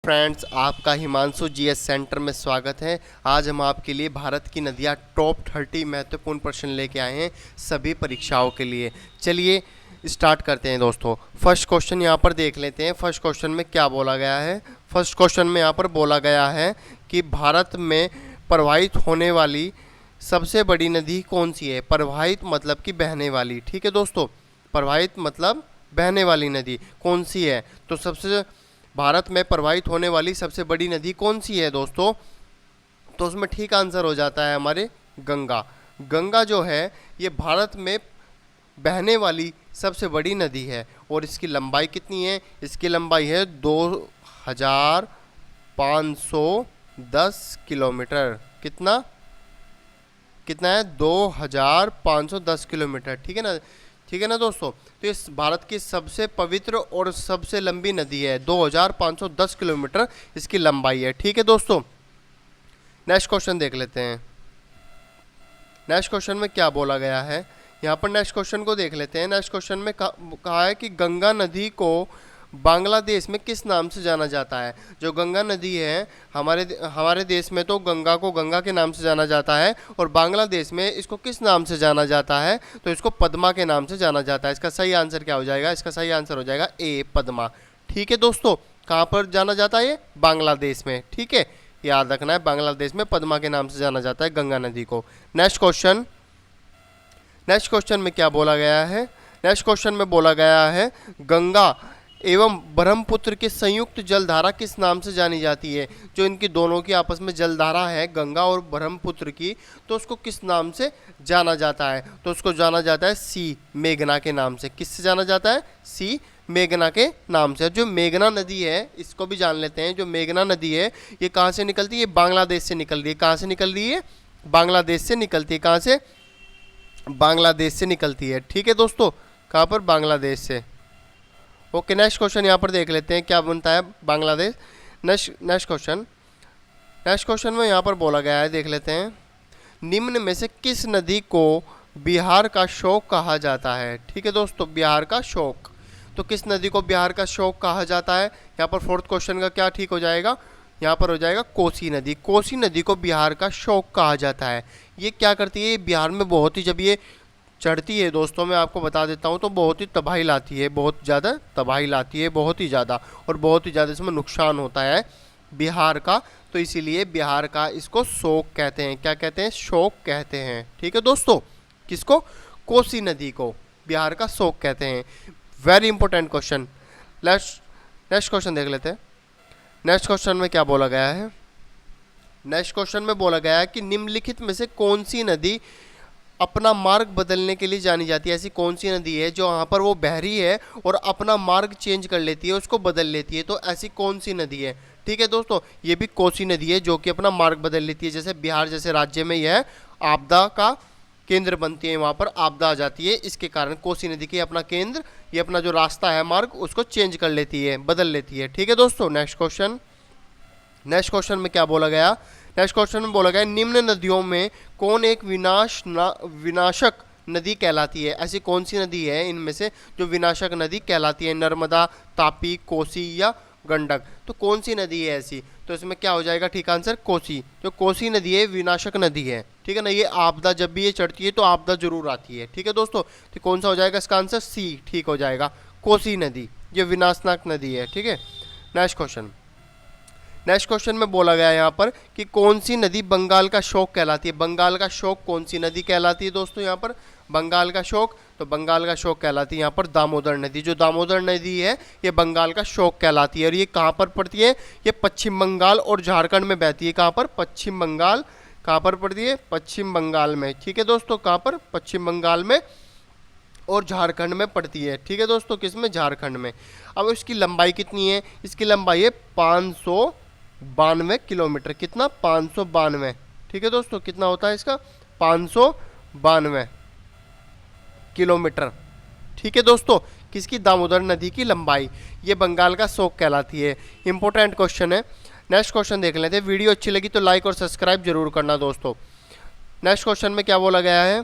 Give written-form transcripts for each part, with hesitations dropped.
Friends, आपका Himanshu GS centre में स्वागत है। आज हम आपके लिए भारत की नदियाँ टॉप 30 महत्वपूर्ण प्रश्न लेके आए हैं सभी परीक्षाओं के लिए। चलिए स्टार्ट करते हैं दोस्तों। फर्स्ट क्वेश्चन यहाँ पर देख लेते हैं। फर्स्ट क्वेश्चन में क्या बोला गया है। फर्स्ट क्वेश्चन में यहाँ पर बोला गया है कि भारत में प्रवाहित होने वाली सबसे बड़ी नदी कौन सी है। प्रवाहित मतलब कि बहने वाली, ठीक है दोस्तों। प्रवाहित मतलब बहने वाली नदी कौन सी है। तो सबसे भारत में प्रवाहित होने वाली सबसे बड़ी नदी कौन सी है दोस्तों। तो उसमें ठीक आंसर हो जाता है हमारे गंगा। गंगा जो है ये भारत में बहने वाली सबसे बड़ी नदी है। और इसकी लंबाई कितनी है। इसकी लंबाई है 2510 किलोमीटर। कितना है 2510 किलोमीटर, ठीक है ना। ठीक है ना दोस्तों। तो इस भारत की सबसे पवित्र और सबसे लंबी नदी है। 2510 किलोमीटर इसकी लंबाई है, ठीक है दोस्तों। नेक्स्ट क्वेश्चन देख लेते हैं। नेक्स्ट क्वेश्चन में क्या बोला गया है। यहाँ पर नेक्स्ट क्वेश्चन को देख लेते हैं। नेक्स्ट क्वेश्चन में कहा है कि गंगा नदी को बांग्लादेश में किस नाम से जाना जाता है। जो गंगा नदी है हमारे देश में तो गंगा को गंगा के नाम से जाना जाता है, और बांग्लादेश में इसको किस नाम से जाना जाता है। तो इसको पद्मा के नाम से जाना जाता है। इसका सही आंसर क्या हो जाएगा। इसका सही आंसर हो जाएगा ए, पद्मा, ठीक है दोस्तों। कहाँ पर जाना जाता है ये, बांग्लादेश में, ठीक है, याद रखना है। बांग्लादेश में पद्मा के नाम से जाना जाता है गंगा नदी को। नेक्स्ट क्वेश्चन में क्या बोला गया है। नेक्स्ट क्वेश्चन में बोला गया है गंगा एवं ब्रह्मपुत्र की संयुक्त जलधारा किस नाम से जानी जाती है। जो इनकी दोनों की आपस में जलधारा है गंगा और ब्रह्मपुत्र की, तो उसको किस नाम से जाना जाता है। तो उसको जाना जाता है सी, मेघना के नाम से। किससे जाना जाता है, सी, मेघना के नाम से। जो मेघना नदी है इसको भी जान लेते हैं। जो मेघना नदी है ये कहाँ से निकलती है, बांग्लादेश से निकल रही है। कहाँ से निकल रही है, बांग्लादेश से निकलती है। कहाँ से, बांग्लादेश से निकलती है, ठीक है दोस्तों। कहाँ पर, बांग्लादेश से। ओके, नेक्स्ट क्वेश्चन यहाँ पर देख लेते हैं क्या बनता है बांग्लादेश। नेक्स्ट क्वेश्चन में यहाँ पर बोला गया है, देख लेते हैं। निम्न में से किस नदी को बिहार का शोक कहा जाता है। ठीक है दोस्तों, बिहार का शोक। तो किस नदी को बिहार का शोक कहा जाता है। यहाँ पर फोर्थ क्वेश्चन का क्या ठीक हो जाएगा, यहाँ पर हो जाएगा कोसी नदी। कोसी नदी को बिहार का शोक कहा जाता है। ये क्या करती है, ये बिहार में बहुत ही, जब ये चढ़ती है दोस्तों, मैं आपको बता देता हूँ, तो बहुत ही तबाही लाती है, बहुत ज़्यादा तबाही लाती है, बहुत ही ज़्यादा, और बहुत ही ज़्यादा इसमें नुकसान होता है बिहार का। तो इसीलिए बिहार का इसको शोक कहते हैं। क्या कहते हैं, शोक कहते हैं, ठीक है दोस्तों। किसको, कोसी नदी को बिहार का शोक कहते हैं। Very important question. Next question देख लेते हैं। नेक्स्ट क्वेश्चन में क्या बोला गया है। नेक्स्ट क्वेश्चन में बोला गया है कि निम्नलिखित में से कौन सी नदी अपना मार्ग बदलने के लिए जानी जाती है। ऐसी कौन सी नदी है जो वहाँ पर वो बह रही है और अपना मार्ग चेंज कर लेती है, उसको बदल लेती है। तो ऐसी कौन सी नदी है, ठीक है दोस्तों। ये भी कोसी नदी है जो कि अपना मार्ग बदल लेती है। जैसे बिहार जैसे राज्य में यह आपदा का केंद्र बनती है, वहाँ पर आपदा आ जाती है, इसके कारण कोसी नदी की अपना केंद्र, ये अपना जो रास्ता है, मार्ग, उसको चेंज कर लेती है, बदल लेती है, ठीक है दोस्तों। नेक्स्ट क्वेश्चन में क्या बोला गया। नेक्स्ट क्वेश्चन में बोला गया निम्न नदियों में कौन एक विनाशक नदी कहलाती है। ऐसी कौन सी नदी है इनमें से जो विनाशक नदी कहलाती है। नर्मदा, तापी, कोसी या गंडक। तो कौन सी नदी है ऐसी। तो इसमें क्या हो जाएगा ठीक आंसर, कोसी। जो कोसी नदी है विनाशक नदी है, ठीक है ना। ये आपदा, जब भी ये चढ़ती है तो आपदा जरूर आती है, ठीक है दोस्तों। तो कौन सा हो जाएगा इसका आंसर, सी, ठीक हो जाएगा, कोसी नदी, ये विनाशक नदी है, ठीक है। नेक्स्ट क्वेश्चन में बोला गया है यहाँ पर कि कौन सी नदी बंगाल का शोक कहलाती है। बंगाल का शोक कौन सी नदी कहलाती है दोस्तों। यहाँ पर बंगाल का शोक, तो बंगाल का शोक कहलाती है यहाँ पर दामोदर नदी। जो दामोदर नदी है ये बंगाल का शोक कहलाती है। और ये कहाँ पर पड़ती है, ये पश्चिम बंगाल और झारखंड में बहती है। कहाँ पर, पश्चिम बंगाल, कहाँ पर पड़ती है, पश्चिम बंगाल में, ठीक है दोस्तों। कहाँ पर, पश्चिम बंगाल में और झारखंड में पड़ती है, ठीक है दोस्तों। किसमें, झारखंड में। अब इसकी लंबाई कितनी है, इसकी लंबाई है 592 किलोमीटर। कितना, 592, ठीक है दोस्तों। कितना होता है इसका, 592 किलोमीटर, ठीक है दोस्तों। किसकी, दामोदर नदी की लंबाई, ये बंगाल का शोक कहलाती है। इंपॉर्टेंट क्वेश्चन है। नेक्स्ट क्वेश्चन देख लेते हैं। वीडियो अच्छी लगी तो लाइक और सब्सक्राइब जरूर करना दोस्तों। नेक्स्ट क्वेश्चन में क्या बोला गया है।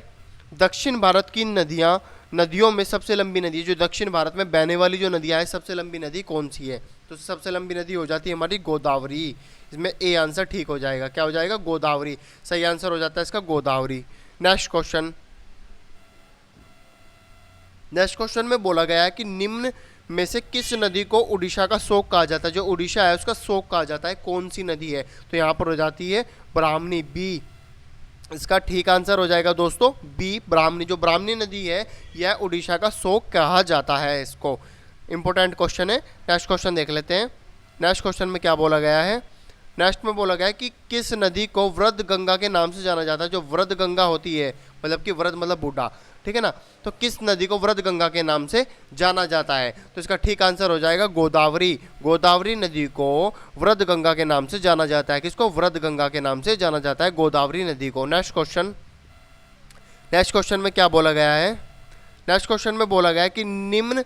दक्षिण भारत की नदियों में सबसे लंबी नदी, जो दक्षिण भारत में बहने वाली जो नदियाँ है, सबसे लंबी नदी कौन सी है। तो सबसे लंबी नदी हो जाती है हमारी गोदावरी। इसमें ए आंसर ठीक हो जाएगा। क्या हो जाएगा? गोदावरी। सही आंसर हो जाता है इसका Godavari. Next question. Next question में बोला गया है कि निम्न में से किस नदी को उड़ीसा का शोक कहा जाता है? जो उड़ीसा है उसका शोक कहा जाता है, कौन सी नदी है? तो यहाँ पर हो जाती है ब्राह्मणी, बी इसका ठीक आंसर हो जाएगा दोस्तों, बी ब्राह्मणी। जो ब्राह्मणी नदी है यह उड़ीसा का शोक कहा जाता है इसको। इंपॉर्टेंट क्वेश्चन है। नेक्स्ट क्वेश्चन देख लेते हैं। नेक्स्ट क्वेश्चन में क्या बोला गया है? नेक्स्ट में बोला गया है कि किस नदी को वृद्ध गंगा के नाम से जाना जाता है? जो वृद्ध गंगा होती है, मतलब कि वृद्ध मतलब बूढ़ा, ठीक है ना, तो किस नदी को वृद्ध गंगा के नाम से जाना जाता है? तो इसका ठीक आंसर हो जाएगा गोदावरी। गोदावरी नदी को वृद्ध गंगा के नाम से जाना जाता है। किसको? वृद्ध गंगा के नाम से जाना जाता है, गोदावरी नदी को। Next question. नेक्स्ट क्वेश्चन में क्या बोला गया है? नेक्स्ट क्वेश्चन में बोला गया है कि निम्न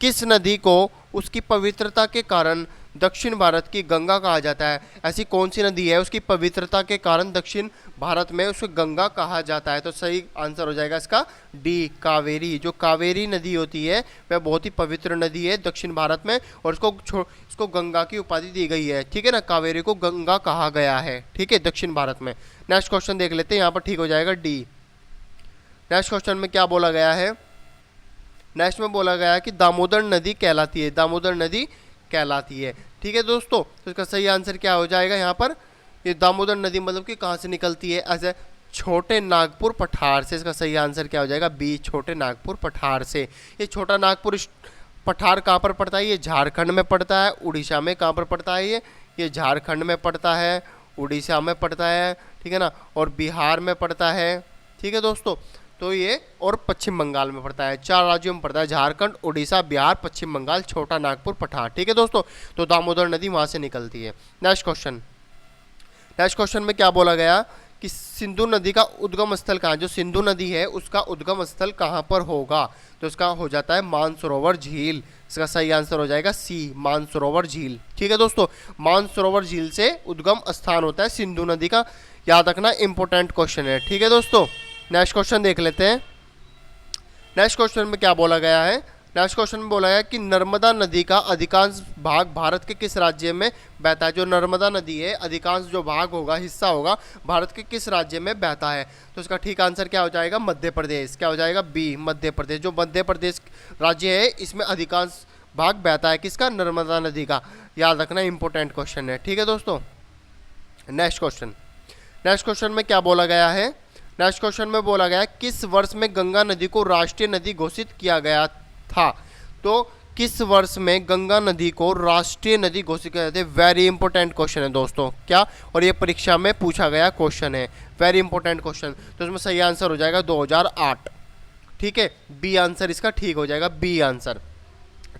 किस नदी को उसकी पवित्रता के कारण दक्षिण भारत की गंगा कहा जाता है? ऐसी कौन सी नदी है उसकी पवित्रता के कारण दक्षिण भारत में उसे गंगा कहा जाता है? तो सही आंसर हो जाएगा इसका डी कावेरी। जो कावेरी नदी होती है वह बहुत ही पवित्र नदी है दक्षिण भारत में, और इसको गंगा की उपाधि दी गई है, ठीक है ना, कावेरी को गंगा कहा गया है, ठीक है, दक्षिण भारत में। नेक्स्ट क्वेश्चन देख लेते हैं, यहाँ पर ठीक हो जाएगा डी। नेक्स्ट क्वेश्चन में क्या बोला गया है? नेक्स्ट में बोला गया है कि दामोदर नदी कहलाती है, दामोदर नदी कहलाती है, ठीक है दोस्तों। तो इसका सही आंसर क्या हो जाएगा यहाँ पर? ये दामोदर नदी मतलब कि कहाँ से निकलती है? ऐसे छोटे नागपुर पठार से। इसका सही आंसर क्या हो जाएगा? बी छोटे नागपुर पठार से। ये छोटा नागपुर पठार कहाँ पर पड़ता है? ये झारखंड में पड़ता है। उड़ीसा में कहाँ पर पड़ता है? ये झारखंड में पड़ता है, उड़ीसा में पड़ता है, ठीक है ना, और बिहार में पड़ता है, ठीक है दोस्तों। तो ये और पश्चिम बंगाल में पड़ता है। 4 राज्यों में पड़ता है, झारखंड, उड़ीसा, बिहार, पश्चिम बंगाल, छोटा नागपुर, पठार, ठीक है दोस्तों। तो दामोदर नदी वहाँ से निकलती है। Next question. नेक्स्ट क्वेश्चन में क्या बोला गया कि सिंधु नदी का उद्गम स्थल कहाँ है? जो सिंधु नदी है उसका उद्गम स्थल कहाँ पर होगा? तो इसका हो जाता है मानसरोवर झील। इसका सही आंसर हो जाएगा सी मानसरोवर झील, ठीक है दोस्तों। मानसरोवर झील से उद्गम स्थान होता है सिंधु नदी का, याद रखना, इंपॉर्टेंट क्वेश्चन है, ठीक है दोस्तों। नेक्स्ट क्वेश्चन देख लेते हैं। नेक्स्ट क्वेश्चन में क्या बोला गया है? नेक्स्ट क्वेश्चन में बोला गया कि नर्मदा नदी का अधिकांश भाग भारत के किस राज्य में बहता है? जो नर्मदा नदी है अधिकांश जो भाग होगा, हिस्सा होगा, भारत के किस राज्य में बहता है? तो इसका ठीक आंसर क्या हो जाएगा? मध्य प्रदेश। क्या हो जाएगा? बी मध्य प्रदेश। जो मध्य प्रदेश राज्य है इसमें अधिकांश भाग बहता है किसका? नर्मदा नदी का। याद रखना, इंपॉर्टेंट क्वेश्चन है, ठीक है दोस्तों। Next question. नेक्स्ट क्वेश्चन में क्या बोला गया है? नेक्स्ट क्वेश्चन में बोला गया किस वर्ष में गंगा नदी को राष्ट्रीय नदी घोषित किया गया था? तो किस वर्ष में गंगा नदी को राष्ट्रीय नदी घोषित किया जाता है? वेरी इंपॉर्टेंट क्वेश्चन है दोस्तों, क्या, और ये परीक्षा में पूछा गया क्वेश्चन है, वेरी इंपॉर्टेंट क्वेश्चन। तो इसमें सही आंसर हो जाएगा 2008, ठीक है, बी आंसर इसका ठीक हो जाएगा, बी आंसर,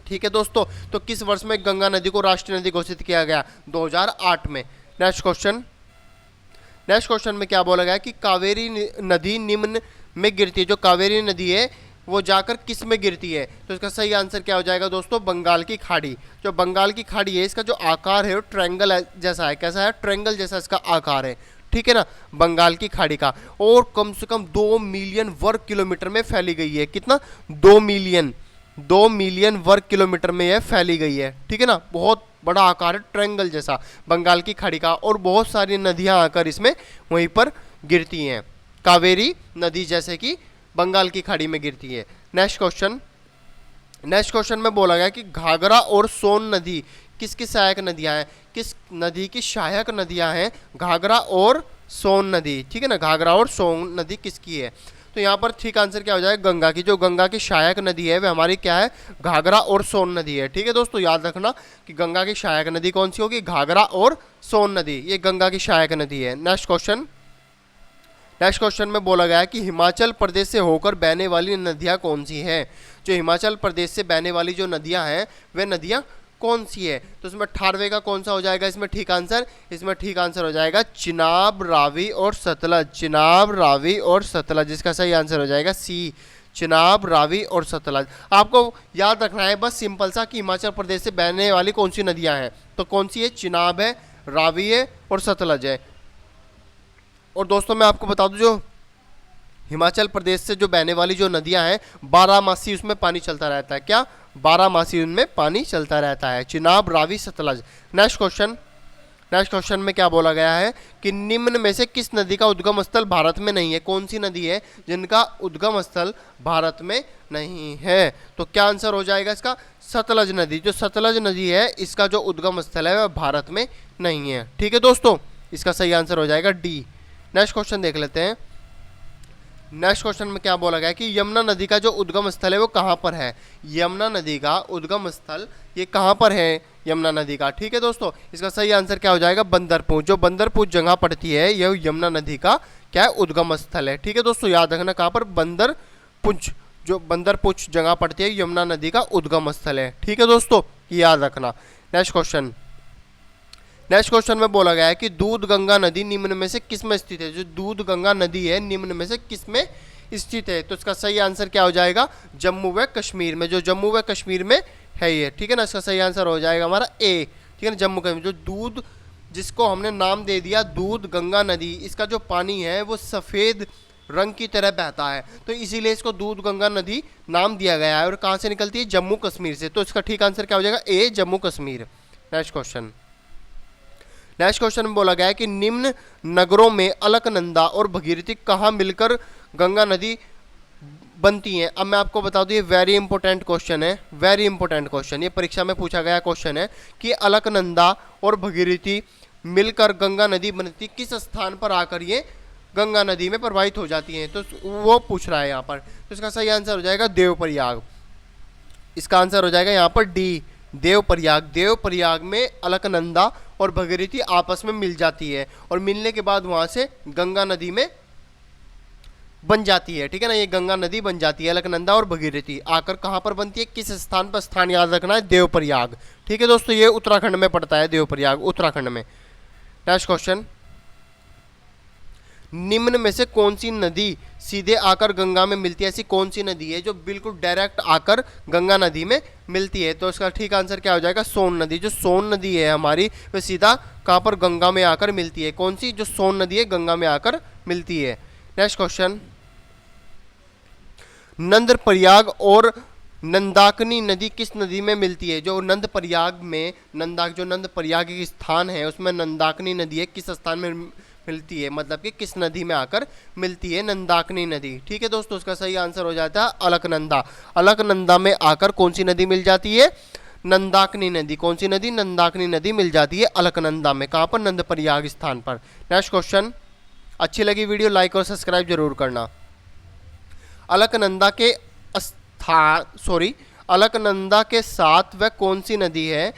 ठीक है दोस्तों। तो किस वर्ष में गंगा नदी को राष्ट्रीय नदी घोषित किया गया? 2008 में। Next question. नेक्स्ट क्वेश्चन में क्या बोला गया कि कावेरी नदी निम्न में गिरती है। जो कावेरी नदी है वो जाकर किस में गिरती है? तो इसका सही आंसर क्या हो जाएगा दोस्तों? बंगाल की खाड़ी। जो बंगाल की खाड़ी है इसका जो आकार है वो ट्रायंगल जैसा है। कैसा है? ट्रायंगल जैसा इसका आकार है, ठीक है ना, बंगाल की खाड़ी का। और कम से कम 2 मिलियन वर्ग किलोमीटर में फैली गई है। कितना? 2 मिलियन वर्ग किलोमीटर में यह फैली गई है, ठीक है ना, बहुत बड़ा आकार है ट्रायंगल जैसा बंगाल की खाड़ी का। और बहुत सारी नदियां आकर इसमें वहीं पर गिरती हैं, कावेरी नदी जैसे कि बंगाल की खाड़ी में गिरती है। Next question. नेक्स्ट क्वेश्चन में बोला गया कि घाघरा और सोन नदी किसकी सहायक नदियां हैं? किस नदी की सहायक नदियां हैं? घाघरा और सोन नदी, ठीक है ना, घाघरा और सोन नदी किसकी है? तो यहाँ पर ठीक आंसर क्या हो जाएगा? गंगा की। जो गंगा की सहायक नदी है वह हमारी क्या है? घाघरा और सोन नदी है, ठीक है दोस्तों। याद रखना कि गंगा की सहायक नदी कौन सी होगी? घाघरा और सोन नदी, ये गंगा की सहायक नदी है। Next question. नेक्स्ट क्वेश्चन में बोला गया है कि हिमाचल प्रदेश से होकर बहने वाली नदियाँ कौन सी हैं? जो हिमाचल प्रदेश से बहने वाली जो नदियाँ हैं वे नदियाँ कौन सी है? तो इसमें 18वें का कौन सा हो जाएगा इसमें ठीक आंसर? इसमें ठीक आंसर हो जाएगा चिनाब, रावी और सतलज। चिनाब, रावी और सतलज, जिसका सही आंसर हो जाएगा सी चिनाब, रावी और सतलज। आपको याद रखना है बस सिंपल सा कि हिमाचल प्रदेश से बहने वाली कौन सी नदियाँ हैं। तो कौन सी है? चिनाब है, रावी है और सतलज है। और दोस्तों मैं आपको बता दूं, जो हिमाचल प्रदेश से जो बहने वाली जो नदियां हैं 12 मासी उसमें पानी चलता रहता है। क्या? 12 मासी उनमें पानी चलता रहता है। चिनाब, रावी, सतलज। नेक्स्ट क्वेश्चन में क्या बोला गया है कि निम्न में से किस नदी का उद्गम स्थल भारत में नहीं है। कौन सी नदी है जिनका उद्गम स्थल भारत में नहीं है? तो क्या आंसर हो जाएगा इसका? सतलज नदी। जो सतलज नदी है इसका जो उद्गम स्थल है वह भारत में नहीं है। ठीक है दोस्तों, इसका सही आंसर हो जाएगा डी। नेक्स्ट क्वेश्चन देख लेते हैं। नेक्स्ट क्वेश्चन में क्या बोला गया कि यमुना नदी का जो उद्गम स्थल है वो कहाँ पर है? यमुना नदी का उद्गम स्थल ये कहाँ पर है यमुना नदी का? ठीक है दोस्तों, इसका सही आंसर क्या हो जाएगा? बंदरपुर। जो बंदरपुर जगह पड़ती है यह यमुना नदी का क्या है? उद्गम स्थल है। ठीक है दोस्तों, याद रखना कहाँ पर? बंदरपुंज। जो बंदरपुंज जगह पड़ती है यमुना नदी का उद्गम स्थल है। ठीक है दोस्तों, याद रखना। नेक्स्ट क्वेश्चन में बोला गया है कि दूध गंगा नदी निम्न में से किस में स्थित है? जो दूध गंगा नदी है निम्न में से किस में स्थित है? तो इसका सही आंसर क्या हो जाएगा? जम्मू व कश्मीर में। जो जम्मू व कश्मीर में है ये। ठीक है ना, इसका सही आंसर हो जाएगा हमारा ए। ठीक है ना, जम्मू कश्मीर। जो दूध, जिसको हमने नाम दे दिया दूध गंगा नदी, इसका जो पानी है वो सफ़ेद रंग की तरह बहता है, तो इसीलिए इसको दूध गंगा नदी नाम दिया गया है। और कहाँ से निकलती है? जम्मू कश्मीर से। तो इसका ठीक आंसर क्या हो जाएगा? ए, जम्मू कश्मीर। नेक्स्ट क्वेश्चन में बोला गया है कि निम्न नगरों में अलकनंदा और भगीरथी कहाँ मिलकर गंगा नदी बनती हैं? अब मैं आपको बता दूं ये वेरी इंपॉर्टेंट क्वेश्चन है, वेरी इंपॉर्टेंट क्वेश्चन। ये परीक्षा में पूछा गया क्वेश्चन है कि अलकनंदा और भगीरथी मिलकर गंगा नदी बनती, किस स्थान पर आकर ये गंगा नदी में प्रवाहित हो जाती हैं? तो वो पूछ रहा है यहाँ पर। तो इसका सही आंसर हो जाएगा देवप्रयाग। इसका आंसर हो जाएगा यहाँ पर डी, देवप्रयाग। देवप्रयाग में अलकनंदा और भगीरथी आपस में मिल जाती है और मिलने के बाद वहां से गंगा नदी में बन जाती है। ठीक है ना, ये गंगा नदी बन जाती है। अलकनंदा और भगीरथी आकर कहाँ पर बनती है? किस स्थान पर? स्थान याद रखना है, देवप्रयाग। ठीक है दोस्तों, ये उत्तराखंड में पड़ता है, देवप्रयाग उत्तराखंड में। नेक्स्ट क्वेश्चन, निम्न में से कौन सी नदी सीधे आकर गंगा में मिलती है? ऐसी कौन सी नदी है जो बिल्कुल डायरेक्ट आकर गंगा नदी में मिलती है? तो इसका ठीक आंसर क्या हो जाएगा? सोन नदी। जो सोन नदी है हमारी वह सीधा कहाँ पर? गंगा में आकर मिलती है। कौन सी? जो सोन नदी है गंगा में आकर मिलती है। नेक्स्ट क्वेश्चन, नंदप्रयाग और नंदाकिनी नदी किस नदी में मिलती है? जो नंदप्रयाग में जो नंदप्रयाग की स्थान है उसमें नंदाकिनी नदी है, किस स्थान में मिलती है? मतलब कि किस नदी में आकर मिलती है? नंदाकिनी नदी। ठीक है दोस्तों, उसका सही आंसर हो जाता है अलकनंदा। अलकनंदा में आकर कौन सी नदी मिल जाती है? नंदाकिनी नदी। कौन सी नदी? नंदाकिनी नदी मिल जाती है अलकनंदा में। कहाँ पर? नंदप्रयाग स्थान पर। नेक्स्ट क्वेश्चन, अच्छी लगी वीडियो लाइक और सब्सक्राइब जरूर करना। अलकनंदा के साथ वह कौन सी नदी है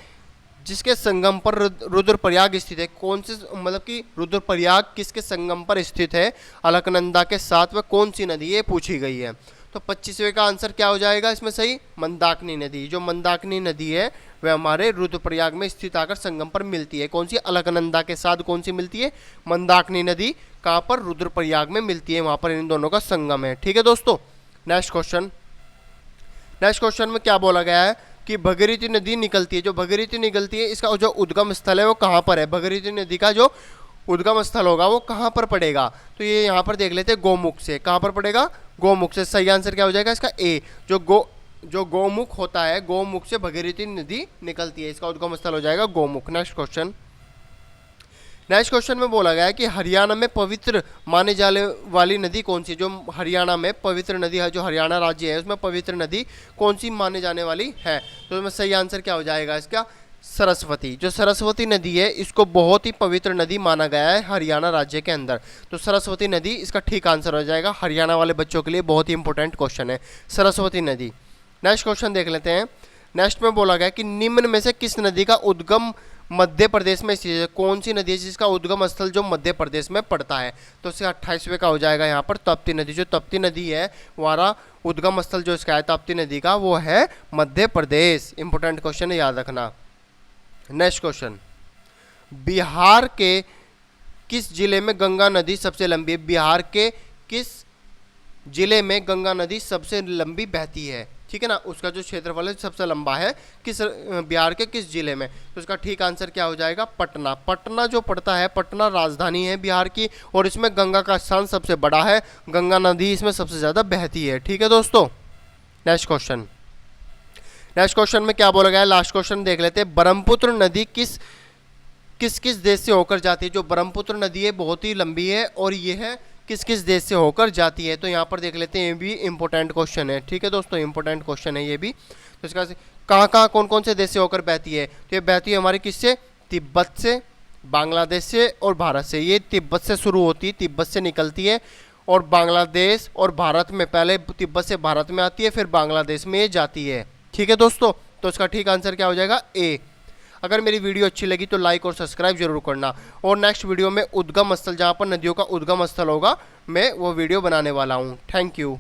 जिसके संगम पर रुद्रप्रयाग स्थित है? कौन से, मतलब कि रुद्रप्रयाग किसके संगम पर स्थित है? अलकनंदा के साथ वह कौन सी नदी है पूछी गई है। तो 25वें का आंसर क्या हो जाएगा इसमें सही? मंदाकिनी नदी। जो मंदाकिनी नदी है वह हमारे रुद्रप्रयाग में स्थित आकर संगम पर मिलती है। कौन सी? अलकनंदा के साथ कौन सी मिलती है? मंदाकिनी नदी। कहाँ पर? रुद्रप्रयाग में मिलती है, वहाँ पर इन दोनों का संगम है। ठीक है दोस्तों, नेक्स्ट क्वेश्चन में क्या बोला गया है कि भगीरथी नदी निकलती है। जो भगीरथी निकलती है इसका जो उद्गम स्थल है वो कहाँ पर है? भगीरथी नदी का जो उद्गम स्थल होगा वो कहाँ पर पड़ेगा? तो ये यहाँ पर देख लेते हैं, गोमुख से। कहाँ पर पड़ेगा? गोमुख से। सही आंसर क्या हो जाएगा इसका? ए। जो गोमुख होता है, गोमुख से भगीरथी नदी निकलती है, इसका उद्गम स्थल हो जाएगा गोमुख। नेक्स्ट क्वेश्चन में बोला गया है कि हरियाणा में पवित्र माने जाने वाली नदी कौन सी? जो हरियाणा में पवित्र नदी है, जो हरियाणा राज्य है उसमें पवित्र नदी कौन सी माने जाने वाली है? तो इसमें सही आंसर क्या हो जाएगा इसका? सरस्वती। जो सरस्वती नदी है इसको बहुत ही पवित्र नदी माना गया है हरियाणा राज्य के अंदर। तो सरस्वती नदी इसका ठीक आंसर हो जाएगा। हरियाणा वाले बच्चों के लिए बहुत ही इंपॉर्टेंट क्वेश्चन है, सरस्वती नदी। नेक्स्ट क्वेश्चन देख लेते हैं। नेक्स्ट में बोला गया कि निम्न में से किस नदी का उद्गम मध्य प्रदेश में स्थित है? कौन सी नदी है जिसका उद्गम स्थल जो मध्य प्रदेश में पड़ता है? तो इसका 28वें का हो जाएगा यहाँ पर ताप्ती नदी। जो ताप्ती नदी है हमारा उद्गम स्थल जो इसका है ताप्ती नदी का वो है मध्य प्रदेश। इंपॉर्टेंट क्वेश्चन है, याद रखना। नेक्स्ट क्वेश्चन, बिहार के किस जिले में गंगा नदी सबसे लंबी है? बिहार के किस जिले में गंगा नदी सबसे लंबी बहती है? ठीक है ना, उसका जो क्षेत्रफल है सबसे लंबा है किस बिहार के किस जिले में? तो इसका ठीक आंसर क्या हो जाएगा? पटना। पटना जो पड़ता है, पटना राजधानी है बिहार की और इसमें गंगा का स्थान सबसे बड़ा है, गंगा नदी इसमें सबसे ज़्यादा बहती है। ठीक है दोस्तों, नेक्स्ट नेक्स्ट क्वेश्चन में क्या बोला गया है, लास्ट क्वेश्चन देख लेते हैं। ब्रह्मपुत्र नदी किस किस देश से होकर जाती है। जो ब्रह्मपुत्र नदी है बहुत ही लंबी है और ये है किस किस देश से होकर जाती है। तो यहाँ पर देख लेते हैं, ये भी इंपॉर्टेंट क्वेश्चन है। ठीक है दोस्तों, इंपॉर्टेंट क्वेश्चन है ये भी। तो इसका कहाँ कहाँ कौन कौन से देश से होकर बहती है, तो ये बहती है हमारी किससे, तिब्बत से, बांग्लादेश से और भारत से। ये तिब्बत से शुरू होती है, तिब्बत से निकलती है और बांग्लादेश और भारत में, पहले तिब्बत से भारत में आती है फिर बांग्लादेश में ये जाती है। ठीक है दोस्तों, तो इसका ठीक आंसर क्या हो जाएगा, ए। अगर मेरी वीडियो अच्छी लगी तो लाइक और सब्सक्राइब जरूर करना। और नेक्स्ट वीडियो में उद्गम स्थल, जहाँ पर नदियों का उद्गम स्थल होगा, मैं वो वीडियो बनाने वाला हूँ। Thank you.